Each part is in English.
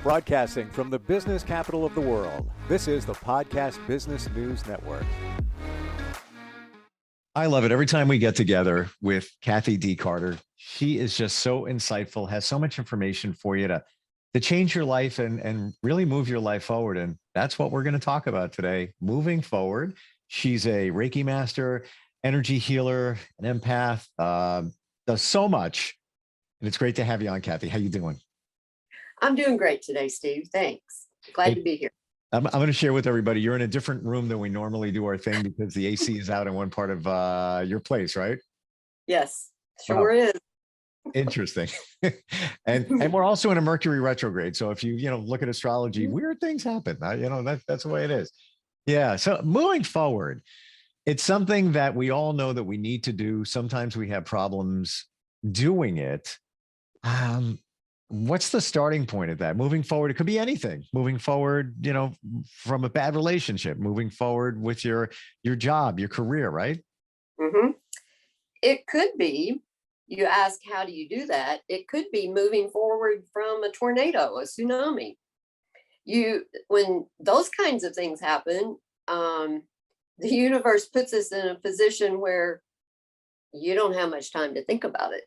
Broadcasting from the business capital of the world, this is the Podcast Business News Network. I love it. Every time we get together with Kathy D. Carter, she is just so insightful, has so much information for you to change your life and really move your life forward. And that's what we're going to talk about today, moving forward. She's a Reiki master, energy healer, an empath, does so much. And it's great to have you on, Kathy. How you doing? I'm doing great today, Steve. Thanks. Glad to be here. I'm going to share with everybody, you're in a different room than we normally do our thing because the AC is out in one part of your place, right? Yes, sure is. Interesting. and we're also in a Mercury retrograde. So if you look at astrology, weird things happen. That's the way it is. Yeah. So moving forward, it's something that we all know that we need to do. Sometimes we have problems doing it. What's the starting point of that? Moving forward, it could be anything. Moving forward, from a bad relationship, moving forward with your job, your career, right? Mm-hmm. It could be, you ask, how do you do that? It could be moving forward from a tornado, a tsunami. When those kinds of things happen, the universe puts us in a position where you don't have much time to think about it.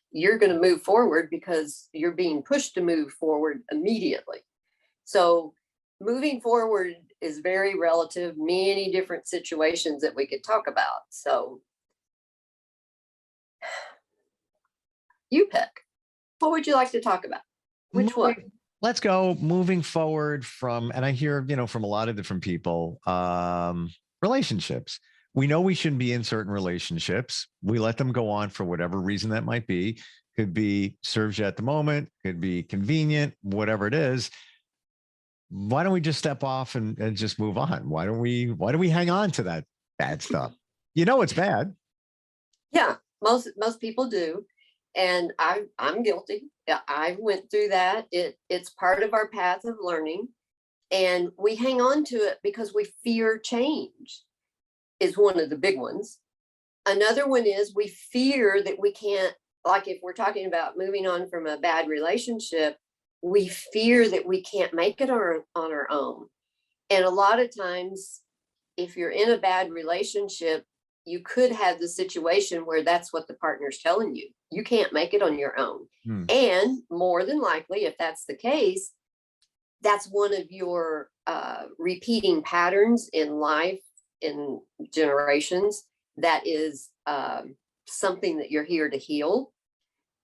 You're going to move forward because you're being pushed to move forward immediately. So moving forward is very relative, many different situations that we could talk about. So you pick. What would you like to talk about? Which one? Let's go moving forward from, and I hear, from a lot of different people, relationships. We know we shouldn't be in certain relationships. We let them go on for whatever reason that might be. Could be serves you at the moment, could be convenient, whatever it is. Why don't we just step off and just move on? Why do we hang on to that bad stuff? It's bad. Yeah, most people do. And I'm guilty. I went through that. It's part of our path of learning. And we hang on to it because we fear change. Is one of the big ones. Another one is we fear that we can't, like if we're talking about moving on from a bad relationship, we fear that we can't make it on our own. And a lot of times, if you're in a bad relationship, you could have the situation where that's what the partner's telling you. You can't make it on your own. And more than likely, if that's the case, that's one of your repeating patterns in life, in generations, that is something that you're here to heal.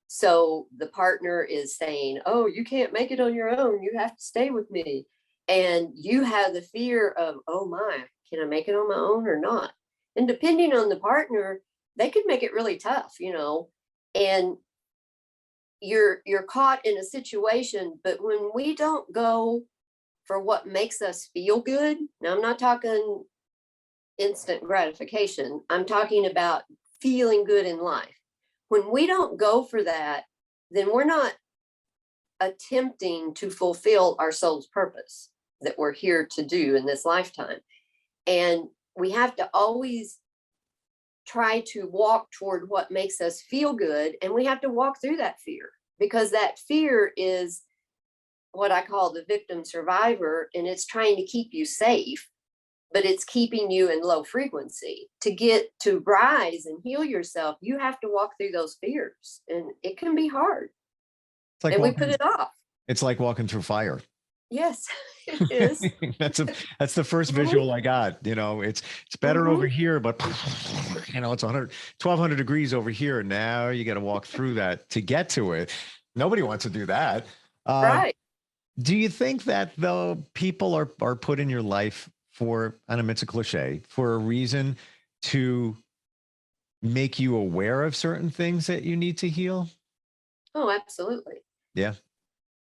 So the partner is saying, oh, you can't make it on your own, you have to stay with me. And you have the fear of, oh my, can I make it on my own or not? And depending on the partner, they could make it really tough, and you're caught in a situation. But when we don't go for what makes us feel good, now I'm not talking instant gratification, I'm talking about feeling good in life. When we don't go for that, then we're not attempting to fulfill our soul's purpose that we're here to do in this lifetime. And we have to always try to walk toward what makes us feel good. And we have to walk through that fear, because that fear is what I call the victim survivor. And it's trying to keep you safe, but it's keeping you in low frequency. To get to rise and heal yourself, you have to walk through those fears, and it can be hard. It's like and we put it off. It's like walking through fire. Yes, it is. that's the first visual I got. It's better over here, but it's 1200 degrees over here. Now you got to walk through that to get to it. Nobody wants to do that. Right. Do you think that though people are put in your life for, and it's a cliche, for a reason to make you aware of certain things that you need to heal? Oh, absolutely. Yeah.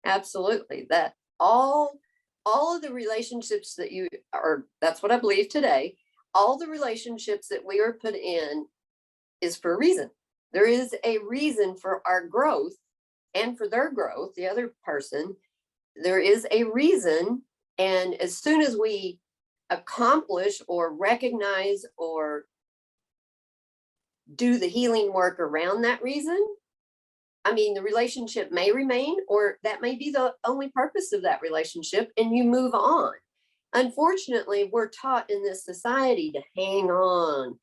Absolutely. That all of the relationships that that's what I believe today, all the relationships that we are put in is for a reason. There is a reason for our growth and for their growth, the other person. There is a reason. And as soon as we accomplish or recognize or do the healing work around that reason, I mean, the relationship may remain, or that may be the only purpose of that relationship, and you move on. Unfortunately, we're taught in this society to hang on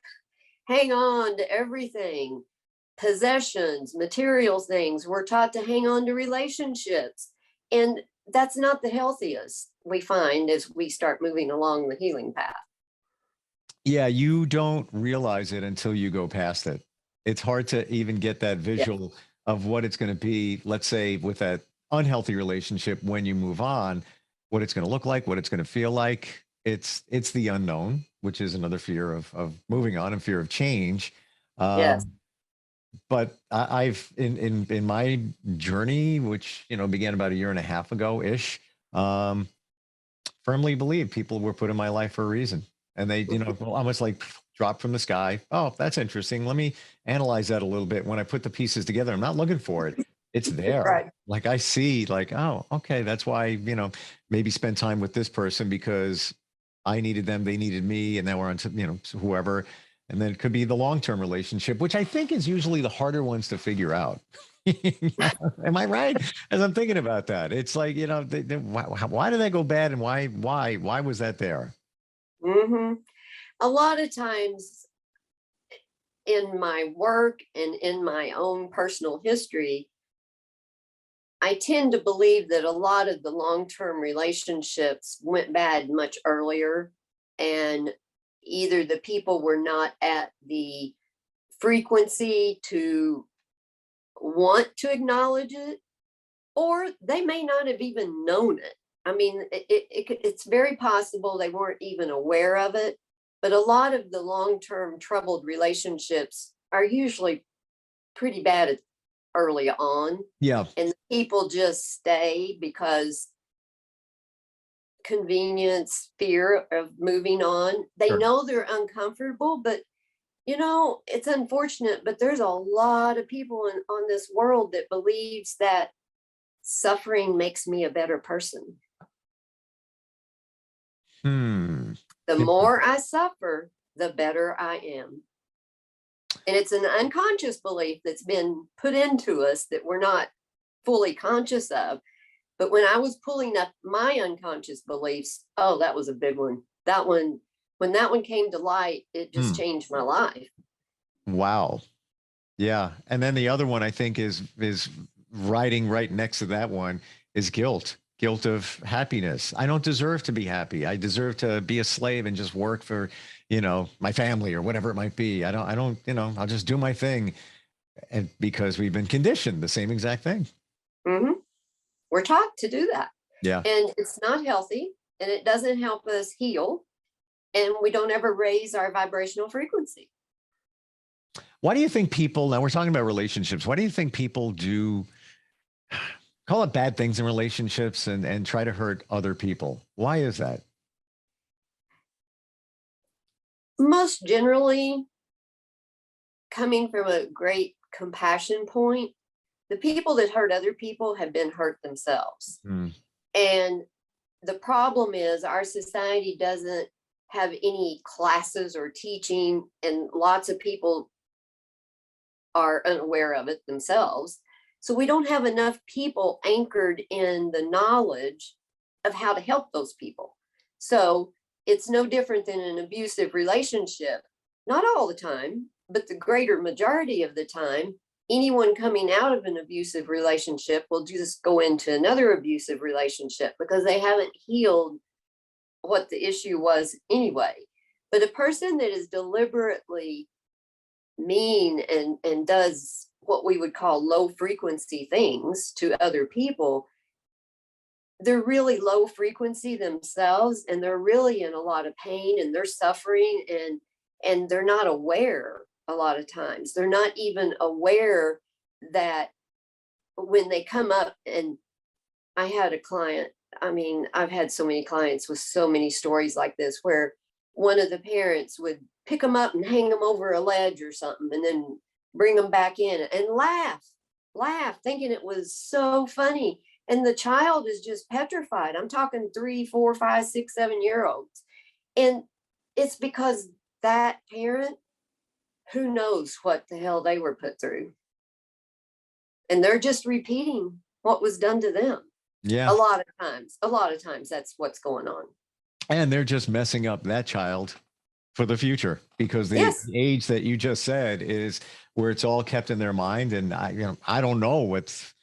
to everything, possessions, material things. We're taught to hang on to relationships. And that's not the healthiest, we find, as we start moving along the healing path. Yeah, you don't realize it until you go past it. It's hard to even get that Yeah. visual of what it's going to be, let's say, with that unhealthy relationship when you move on, what it's going to look like, what it's going to feel like. It's the unknown, which is another fear of moving on and fear of change. Yes. But I've in my journey, which began about a year and a half ago ish, firmly believe people were put in my life for a reason, and they almost like dropped from the sky. Oh, that's interesting. Let me analyze that a little bit. When I put the pieces together, I'm not looking for it. It's there. Right. Like I see, like, oh, okay, that's why maybe spend time with this person because I needed them, they needed me, and then we're on to whoever. And then it could be the long-term relationship, which I think is usually the harder ones to figure out. Am I right? As I'm thinking about that, it's like, why did that go bad, and why was that there? Hmm. A lot of times in my work and in my own personal history, I tend to believe that a lot of the long-term relationships went bad much earlier, and either the people were not at the frequency to want to acknowledge it, or they may not have even known it. I mean, it's very possible they weren't even aware of it, but a lot of the long-term troubled relationships are usually pretty bad early on, Yeah, and people just stay because convenience, fear of moving on. They sure. know they're uncomfortable, but it's unfortunate, but there's a lot of people on this world that believes that suffering makes me a better person. Hmm. The Yeah. more I suffer, the better I am. And it's an unconscious belief that's been put into us that we're not fully conscious of. But when I was pulling up my unconscious beliefs, oh, that was a big one. That one, when that one came to light, it just Hmm. changed my life. Wow. Yeah. And then the other one I think is riding right next to that one is guilt. Guilt of happiness. I don't deserve to be happy. I deserve to be a slave and just work for, my family or whatever it might be. I don't, I'll just do my thing. And because we've been conditioned the same exact thing. Hmm. We're taught to do that. Yeah. And it's not healthy, and it doesn't help us heal. And we don't ever raise our vibrational frequency. Why do you think people, now we're talking about relationships, why do you think people do call it bad things in relationships and try to hurt other people? Why is that? Most generally, coming from a great compassion point, the people that hurt other people have been hurt themselves. Hmm. And the problem is our society doesn't have any classes or teaching, and lots of people are unaware of it themselves. So we don't have enough people anchored in the knowledge of how to help those people. So it's no different than an abusive relationship. Not all the time, but the greater majority of the time, anyone coming out of an abusive relationship will just go into another abusive relationship because they haven't healed what the issue was anyway. But a person that is deliberately mean and does what we would call low frequency things to other people, they're really low frequency themselves, and they're really in a lot of pain, and they're suffering, and they're not aware. A lot of times they're not even aware that when they come up. And I had a client, I mean, I've had so many clients with so many stories like this, where one of the parents would pick them up and hang them over a ledge or something, and then bring them back in and laugh, thinking it was so funny. And the child is just petrified. I'm talking 3, 4, 5, 6, 7 year olds. And it's because that parent, who knows what the hell they were put through. and they're just repeating what was done to them. Yeah. A lot of times that's what's going on. And they're just messing up that child for the future, because the Yes. age that you just said is where it's all kept in their mind. And I don't know what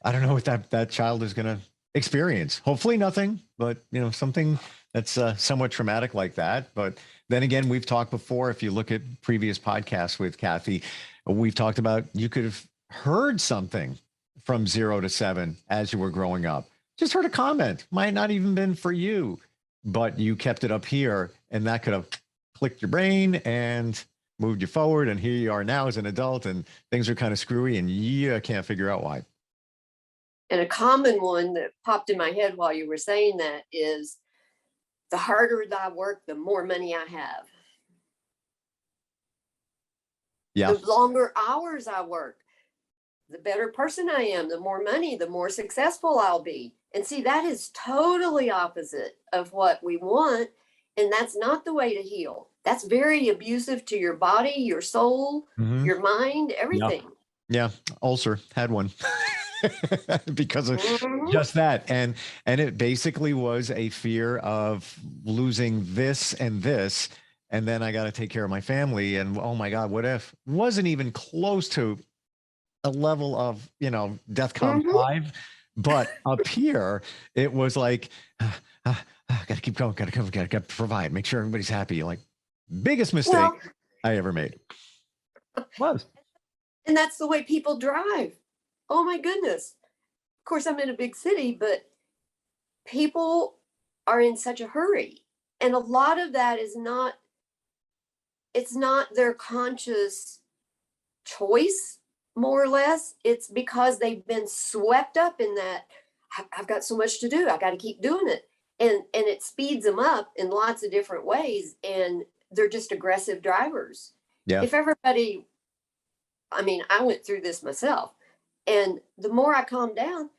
that child is going to experience. Hopefully nothing, but something that's somewhat traumatic like that. But then again, we've talked before. If you look at previous podcasts with Kathy, we've talked about you could have heard something from 0 to 7 as you were growing up. Just heard a comment, might not even been for you, but you kept it up here, and that could have clicked your brain and moved you forward. And here you are now as an adult, and things are kind of screwy, and you can't figure out why. And a common one that popped in my head while you were saying that is, the harder that I work, the more money I have. Yeah. The longer hours I work, the better person I am, the more money, the more successful I'll be. And see, that is totally opposite of what we want. And that's not the way to heal. That's very abusive to your body, your soul, your mind, everything. Yeah. Ulcer, had one. Because of Mhm. just that. And it basically was a fear of losing this and this. And then I got to take care of my family. And oh my God, what if? Wasn't even close to a level of, DEFCON 5. But up here, it was like, gotta keep going, gotta provide, make sure everybody's happy. Like, biggest mistake I ever made. Was. And that's the way people drive. Oh my goodness. Of course, I'm in a big city, but people are in such a hurry. And a lot of that is it's not their conscious choice, more or less. It's because they've been swept up in that, I've got so much to do, I got to keep doing it. And it speeds them up in lots of different ways. And they're just aggressive drivers. Yeah. If everybody, I went through this myself. And the more I calmed down,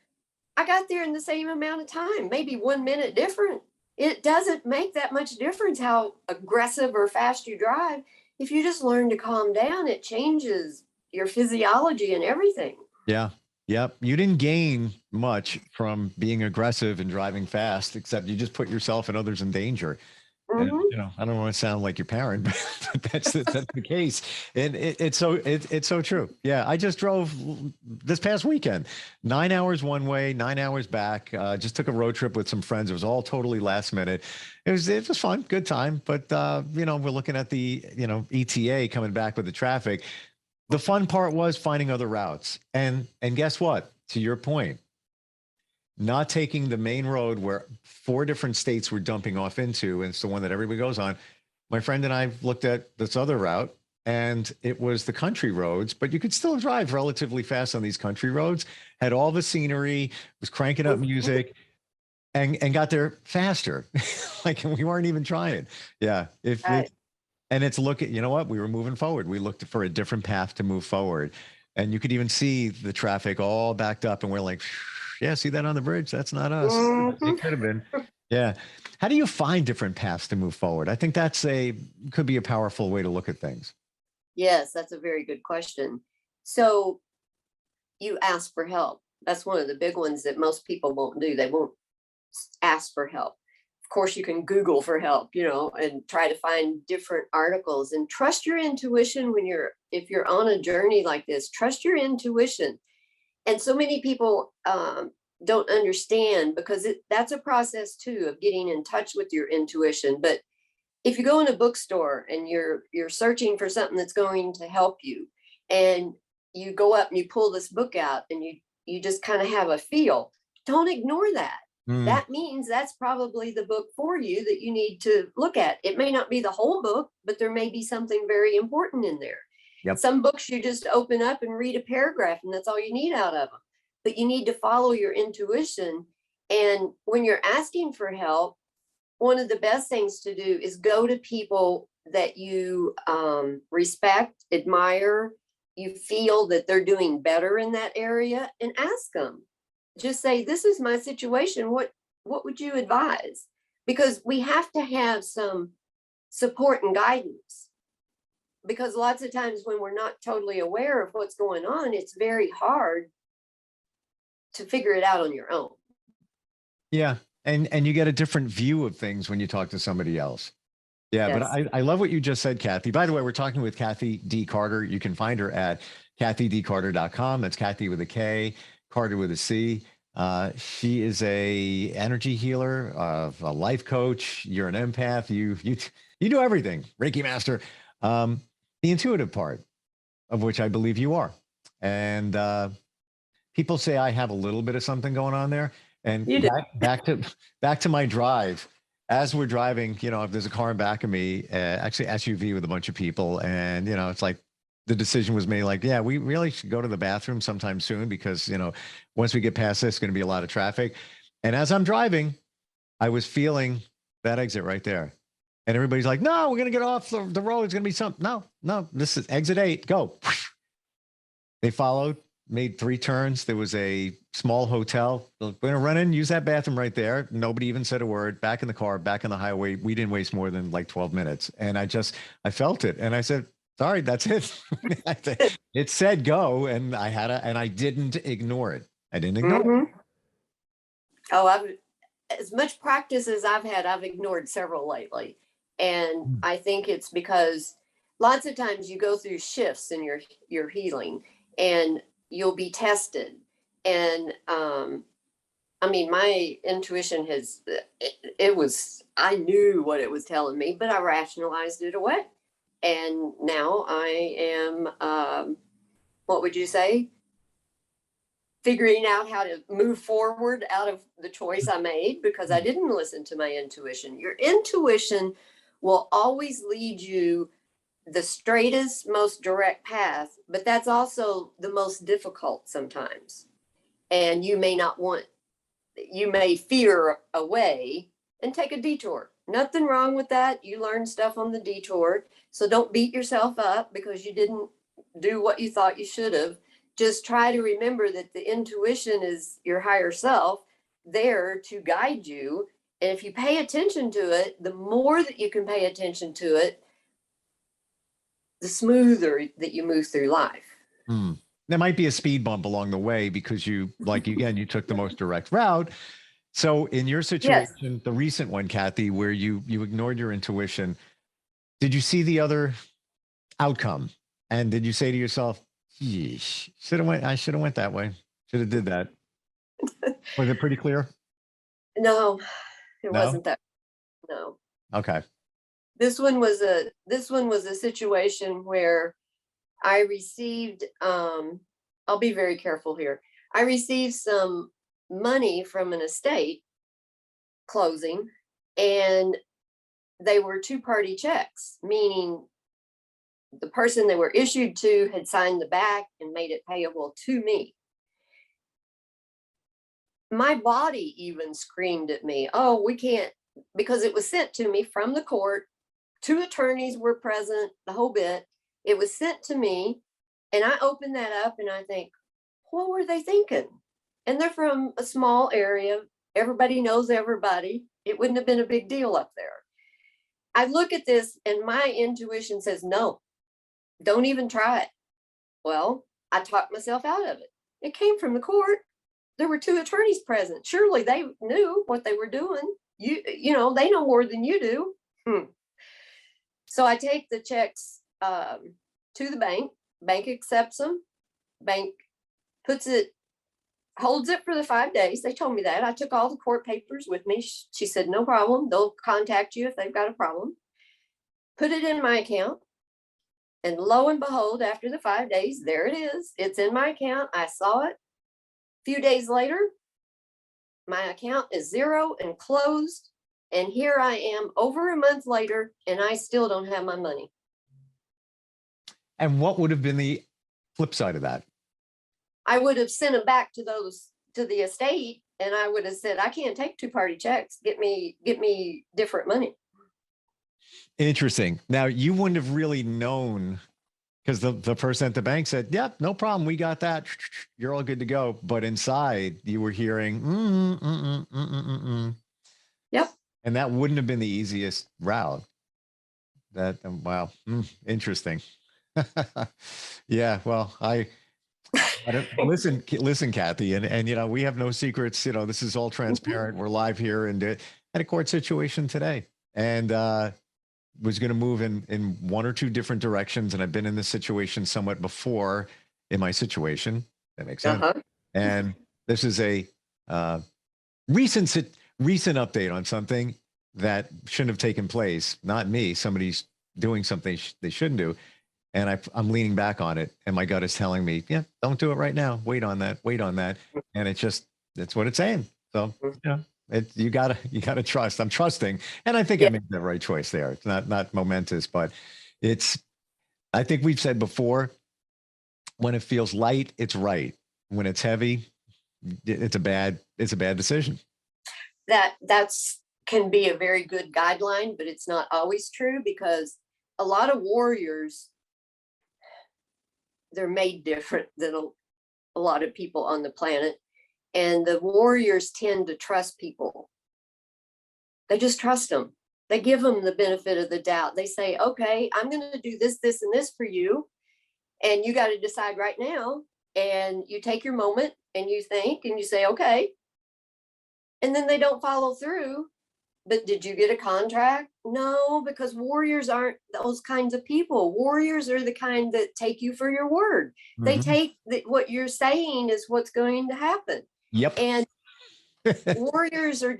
I got there in the same amount of time, maybe 1 minute different. It doesn't make that much difference how aggressive or fast you drive. If you just learn to calm down, it changes your physiology and everything. Yeah. Yep. You didn't gain much from being aggressive and driving fast, except you just put yourself and others in danger. And, I don't want to sound like your parent, but that's the case. And it's so true. Yeah. I just drove this past weekend, 9 hours one way, 9 hours back. Just took a road trip with some friends. It was all totally last minute. It was fun, good time. But, we're looking at the, ETA coming back with the traffic. The fun part was finding other routes. And guess what? To your point, not taking the main road where 4 different states were dumping off into, and it's the one that everybody goes on. My friend and I looked at this other route, and it was the country roads, but you could still drive relatively fast on these country roads, had all the scenery, was cranking up music, and got there faster. Like, we weren't even trying. Yeah. And it's you know what? We were moving forward. We looked for a different path to move forward. And you could even see the traffic all backed up, and we're like, yeah, see that on the bridge? That's not us. It could have been. Yeah. How do you find different paths to move forward? I think could be a powerful way to look at things. Yes, that's a very good question. So you ask for help. That's one of the big ones that most people won't do. They won't ask for help. Of course, you can Google for help, and try to find different articles, and trust your intuition if you're on a journey like this. Trust your intuition. And so many people don't understand, because that's a process too of getting in touch with your intuition. But if you go in a bookstore and you're searching for something that's going to help you, and you go up and you pull this book out, and you just kind of have a feel, don't ignore that. That means that's probably the book for you that you need to look at. It may not be the whole book, but there may be something very important in there. Yep. Some books you just open up and read a paragraph, and that's all you need out of them. But you need to follow your intuition. And when you're asking for help, one of the best things to do is go to people that you respect, admire, you feel that they're doing better in that area, and ask them. Just say, this is my situation. What would you advise? Because we have to have some support and guidance. Because lots of times when we're not totally aware of what's going on, it's very hard to figure it out on your own. Yeah. And you get a different view of things when you talk to somebody else. Yeah, but Yes. I love what you just said, Kathy. By the way, we're talking with Kathy D. Carter. You can find her at kathydcarter.com. That's Kathy with a K, Carter with a C. She is a energy healer, a life coach. You're an empath. You do everything. Reiki master. The intuitive part of which I believe you are. And people say I have a little bit of something going on there. And You do. back to my drive. As we're driving, you know, if there's a car in back of me, actually SUV with a bunch of people, and you know, it's like the decision was made, like, yeah, we really should go to the bathroom sometime soon because you know, once we get past this, it's going to be a lot of traffic. And as I'm driving, I was feeling that exit right there, and everybody's like, "No, we're going to get off the road. It's going to be something." No, this is exit 8. Go. They followed, made 3 turns. There was a small hotel. We're going to run in, use that bathroom right there. Nobody even said a word. Back in the car, back on the highway. We didn't waste more than like 12 minutes. And I felt it. And I said, sorry, that's it. It said go. And I didn't ignore it. I didn't ignore it. Mhm. Oh, as much practice as I've had, I've ignored several lately. And I think it's because lots of times you go through shifts in your healing and you'll be tested. And I mean, my intuition I knew what it was telling me, but I rationalized it away. And now I am, what would you say? Figuring out how to move forward out of the choice I made because I didn't listen to my intuition. Your intuition will always lead you the straightest, most direct path, but that's also the most difficult sometimes. And you may fear a way and take a detour. Nothing wrong with that. You learn stuff on the detour. So don't beat yourself up because you didn't do what you thought you should have. Just try to remember that the intuition is your higher self there to guide you. And if you pay attention to it, the more that you can pay attention to it, the smoother that you move through life. There might be a speed bump along the way because you took the most direct route. So in your situation, Yes. the recent one, Kathy, where you ignored your intuition, did you see the other outcome? And did you say to yourself, yeesh, I should have went that way. Should have did that. Was it pretty clear? No, it No? wasn't that. No. Okay. This one was a situation where I received I'll be very careful here. I received some money from an estate closing, and they were 2-party checks, meaning the person they were issued to had signed the back and made it payable to me. My body even screamed at me, "Oh, we can't," because it was sent to me from the court. 2 attorneys were present, the whole bit. It was sent to me, and I opened that up and I think, what were they thinking? And they're from a small area. Everybody knows everybody. It wouldn't have been a big deal up there. I look at this and my intuition says, no, don't even try it. Well, I talked myself out of it. It came from the court. There were 2 attorneys present. Surely they knew what they were doing. You know, they know more than you do. So I take the checks to the bank. Bank accepts them. Bank holds it for the 5 days. They told me that. I took all the court papers with me. She said, no problem. They'll contact you if they've got a problem. Put it in my account. And lo and behold, after the 5 days, there it is. It's in my account. I saw it. A few days later, my account is 0 and closed. And here I am over a month later, and I still don't have my money. And what would have been the flip side of that? I would have sent them back to the estate, and I would have said, I can't take 2-party checks. Get me different money. Interesting. Now you wouldn't have really known because the person at the bank said, yep, no problem. We got that. You're all good to go. But inside you were hearing, Yep. And that wouldn't have been the easiest route. Wow. Interesting. Yeah. Well, Listen, Kathy, and we have no secrets. This is all transparent. We're live here and had a court situation today, and was going to move in one or two different directions. And I've been in this situation somewhat before in my situation. That makes sense. Uh-huh. And this is a recent update on something that shouldn't have taken place. Not me. Somebody's doing something they shouldn't do. And I'm leaning back on it. And my gut is telling me, yeah, don't do it right now. Wait on that. Wait on that. And that's what it's saying. So, you gotta trust. I'm trusting. And I think I made the right choice there. It's not momentous, but I think we've said before, when it feels light, it's right. When it's heavy, it's a bad decision. That's can be a very good guideline, but it's not always true, because a lot of warriors, they're made different than a lot of people on the planet. And the warriors tend to trust people. They just trust them. They give them the benefit of the doubt. They say, okay, I'm going to do this, this, and this for you. And you got to decide right now. And you take your moment and you think and you say, okay. And then they don't follow through. But did you get a contract? No, because warriors aren't those kinds of people. Warriors are the kind that take you for your word. They take what you're saying is what's going to happen. Yep. And warriors are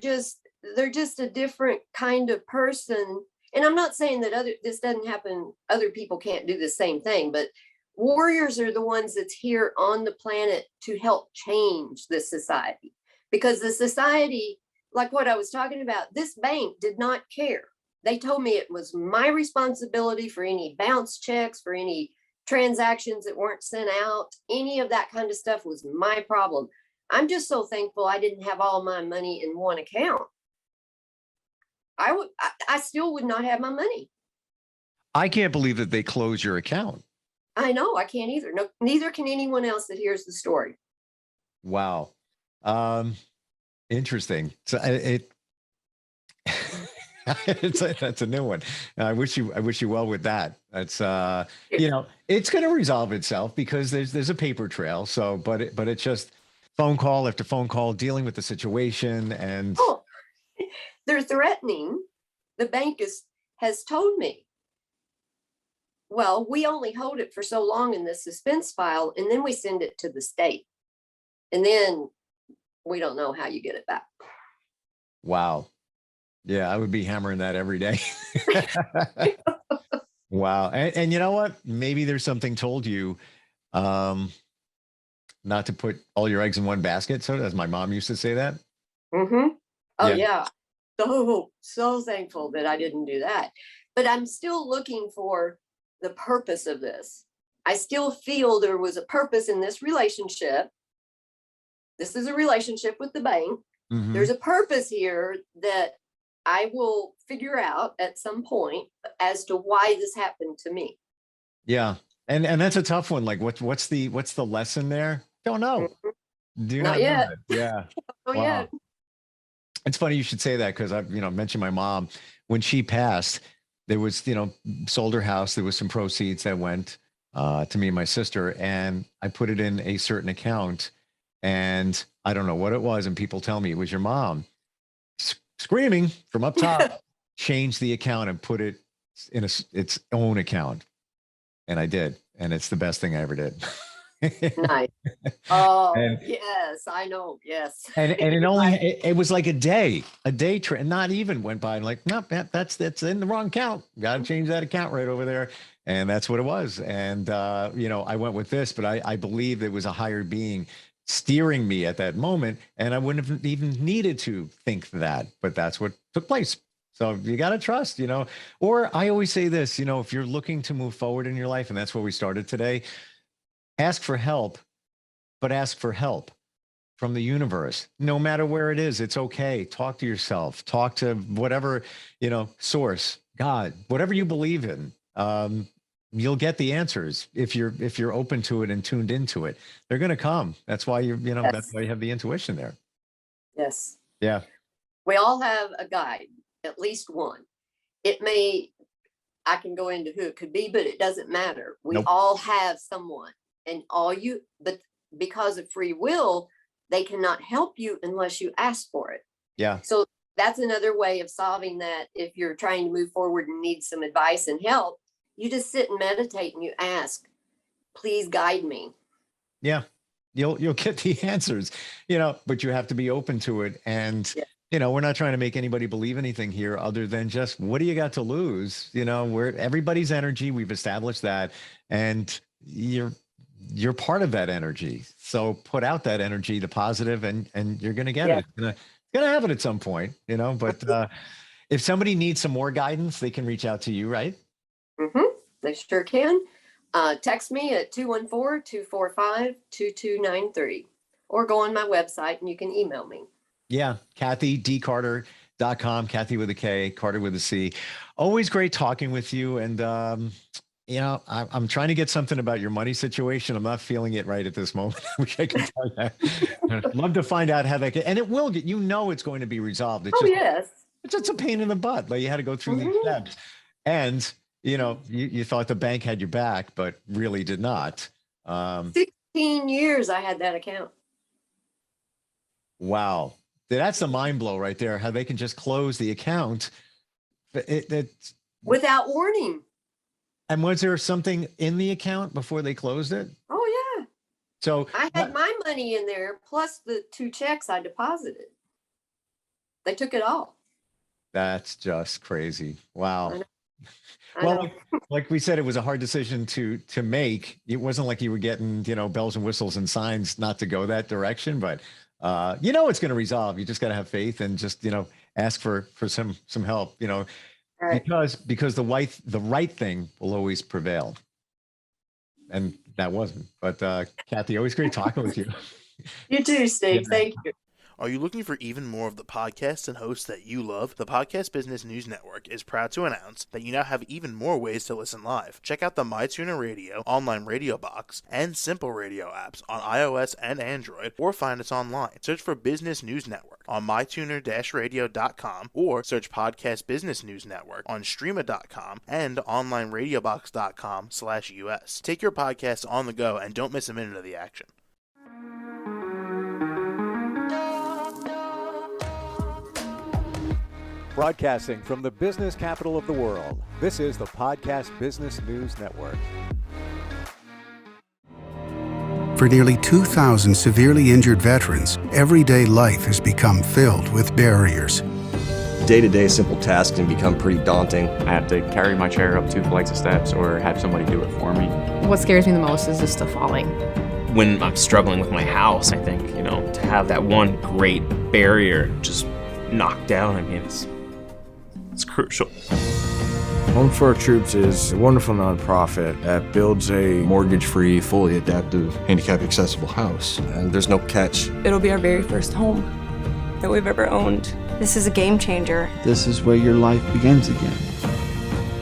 they're just a different kind of person. And I'm not saying that this doesn't happen. Other people can't do the same thing, but warriors are the ones that's here on the planet to help change this society, because the society, like what I was talking about, this bank did not care. They told me it was my responsibility for any bounce checks, for any transactions that weren't sent out. Any of that kind of stuff was my problem. I'm just so thankful I didn't have all my money in one account. I still would not have my money. I can't believe that they closed your account. I know, I can't either. No, neither can anyone else that hears the story. Wow. Interesting. So that's a new one. I wish you well with that. That's it's going to resolve itself, because there's a paper trail. So, but it's just phone call after phone call dealing with the situation, and they're threatening. The bank has told me, well, we only hold it for so long in the suspense file, and then we send it to the state, and then we don't know how you get it back. Wow. Yeah, I would be hammering that every day. Wow. And you know what? Maybe there's something told you not to put all your eggs in one basket. So, as my mom used to say that. Mm-hmm. Oh, yeah. So thankful that I didn't do that. But I'm still looking for the purpose of this. I still feel there was a purpose in this relationship. This is a relationship with the bank. Mm-hmm. There's a purpose here that I will figure out at some point as to why this happened to me. Yeah. And that's a tough one. Like what's the lesson there? Don't know. Do not yet. Know it. Yeah. Oh, wow. yeah. It's funny you should say that, because I've mentioned my mom. When she passed, there was sold her house. There was some proceeds that went to me and my sister, and I put it in a certain account, and I don't know what it was. And people tell me it was your mom screaming from up top, change the account and put it in its own account. And I did. And it's the best thing I ever did. Nice. Oh, yes, I know. Yes. And it was like a day not even went by, and like, nope, that's in the wrong account. Got to change that account right over there. And that's what it was. And, I went with this, but I believe it was a higher being steering me at that moment. And I wouldn't have even needed to think that, but that's what took place. So you got to trust, or I always say this, if you're looking to move forward in your life, and that's where we started today, ask for help, but ask for help from the universe. No matter where it is, it's okay. Talk to yourself, talk to whatever, source, God, whatever you believe in. You'll get the answers if you're open to it and tuned into it. They're going to come. That's why yes. That's why you have the intuition there. Yes. Yeah. We all have a guide, at least one. I can go into who it could be, but it doesn't matter. We all have someone, and but because of free will, they cannot help you unless you ask for it. Yeah. So that's another way of solving that. If you're trying to move forward and need some advice and help, you just sit and meditate and you ask, please guide me. Yeah. You'll get the answers, but you have to be open to it. And, we're not trying to make anybody believe anything here other than just, what do you got to lose? We're everybody's energy. We've established that. And you're part of that energy. So put out that energy, the positive, and you're going to get it. It's going to happen at some point, but if somebody needs some more guidance, they can reach out to you, right? Mm-hmm. They sure can. Text me at 214-245-2293 or go on my website and you can email me. Yeah. KathyDCarter.com, Kathy with a K, Carter with a C. Always great talking with you. And, I'm trying to get something about your money situation. I'm not feeling it right at this moment. I wish I could tell that. I'd love to find out how that can, and it will get, it's going to be resolved. It's it's just a pain in the butt. Like you had to go through these steps. And, you thought the bank had your back, but really did not. 16 years I had that account. Wow. That's the mind blow right there. How they can just close the account. Without warning. And was there something in the account before they closed it? Oh, yeah. So I had my money in there, plus the 2 checks I deposited. They took it all. That's just crazy. Wow. I know. Like we said, it was a hard decision to make. It wasn't like you were getting, bells and whistles and signs not to go that direction, but it's going to resolve. You just got to have faith and just, ask for some help, Right. because the right thing will always prevail. And that wasn't, but Kathy, always great talking with you. You too, Steve. Yeah. Thank you. Are you looking for even more of the podcasts and hosts that you love? The Podcast Business News Network is proud to announce that you now have even more ways to listen live. Check out the MyTuner Radio, online radio box, and Simple Radio apps on iOS and Android, or find us online. Search for Business News Network on mytuner-radio.com or search Podcast Business News Network on streama.com and onlineradiobox.com/US. Take your podcast on the go and don't miss a minute of the action. Broadcasting from the business capital of the world, this is the Podcast Business News Network. For nearly 2,000 severely injured veterans, everyday life has become filled with barriers. Day-to-day simple tasks can become pretty daunting. I have to carry my chair up 2 flights of steps or have somebody do it for me. What scares me the most is just the falling. When I'm struggling with my house, I think, to have that one great barrier just knocked down, it's crucial. Home for Our Troops is a wonderful nonprofit that builds a mortgage-free, fully adaptive, handicap-accessible house. And there's no catch. It'll be our very first home that we've ever owned. This is a game changer. This is where your life begins again.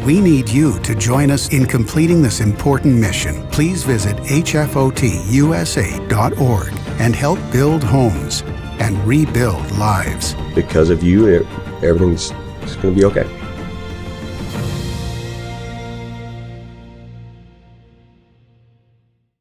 We need you to join us in completing this important mission. Please visit hfotusa.org and help build homes and rebuild lives. Because of you, everything's going to be okay.